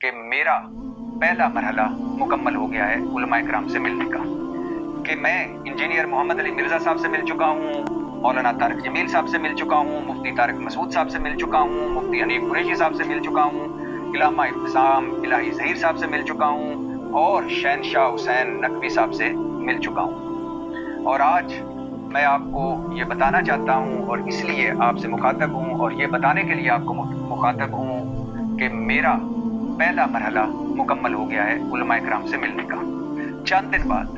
کہ میرا پہلا مرحلہ مکمل ہو گیا ہے علماء کرام سے ملنے کا، کہ میں انجینئر محمد علی مرزا صاحب سے مل چکا ہوں، مولانا طارق جمیل صاحب سے مل چکا ہوں، مفتی طارق مسعود صاحب سے مل چکا ہوں، مفتی حنیف قریشی صاحب سے مل چکا ہوں، علامہ ابتسام الہی ظہیر صاحب سے مل چکا ہوں، اور شہنشاہ حسین نقوی صاحب سے مل چکا ہوں۔ اور آج میں آپ کو یہ بتانا چاہتا ہوں، اور اس لیے آپ سے مخاطب ہوں، اور یہ بتانے کے لیے آپ کو مخاطب ہوں کہ میرا پہلا مرحلہ مکمل ہو گیا ہے علماء کرام سے ملنے کا۔ چند دن بعد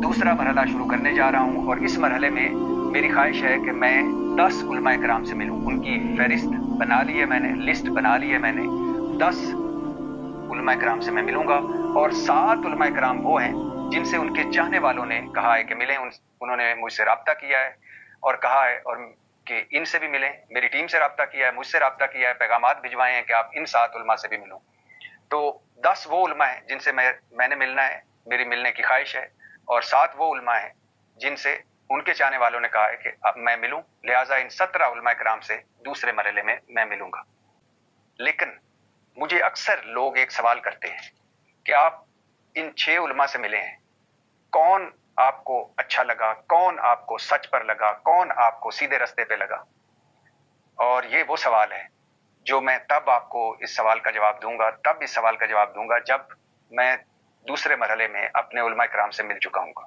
دوسرا مرحلہ شروع کرنے جا رہا ہوں، اور اس مرحلے میں میری خواہش ہے کہ میں 10 علماء کرام سے ملوں۔ ان کی فہرست بنا لی ہے میں نے، لسٹ بنا لی ہے میں نے۔ 10 علماء کرام سے میں ملوں گا، اور 7 علماء کرام وہ ہیں جن سے ان کے چاہنے والوں نے کہا ہے کہ ملیں۔ انہوں نے مجھ سے رابطہ کیا ہے اور کہا ہے اور کہ ان سے بھی ملیں، میری ٹیم سے رابطہ کیا ہے، مجھ سے رابطہ کیا ہے، پیغامات بھجوائے ہیں کہ آپ ان 7 علماء سے بھی ملوں۔ تو 10 وہ علماء ہیں جن سے میں نے ملنا ہے، میری ملنے کی خواہش ہے، اور 7 وہ علماء ہیں جن سے ان کے چاہنے والوں نے کہا ہے کہ اب میں ملوں، لہٰذا ان 17 علماء کرام سے دوسرے مرحلے میں میں ملوں گا۔ لیکن مجھے اکثر لوگ ایک سوال کرتے ہیں کہ آپ ان 6 علماء سے ملے ہیں، کون آپ کو اچھا لگا، کون آپ کو سچ پر لگا، کون آپ کو سیدھے رستے پہ لگا؟ اور یہ وہ سوال ہے جو میں تب آپ کو اس سوال کا جواب دوں گا، تب اس سوال کا جواب دوں گا جب میں دوسرے مرحلے میں اپنے علماء کرام سے مل چکا ہوں گا۔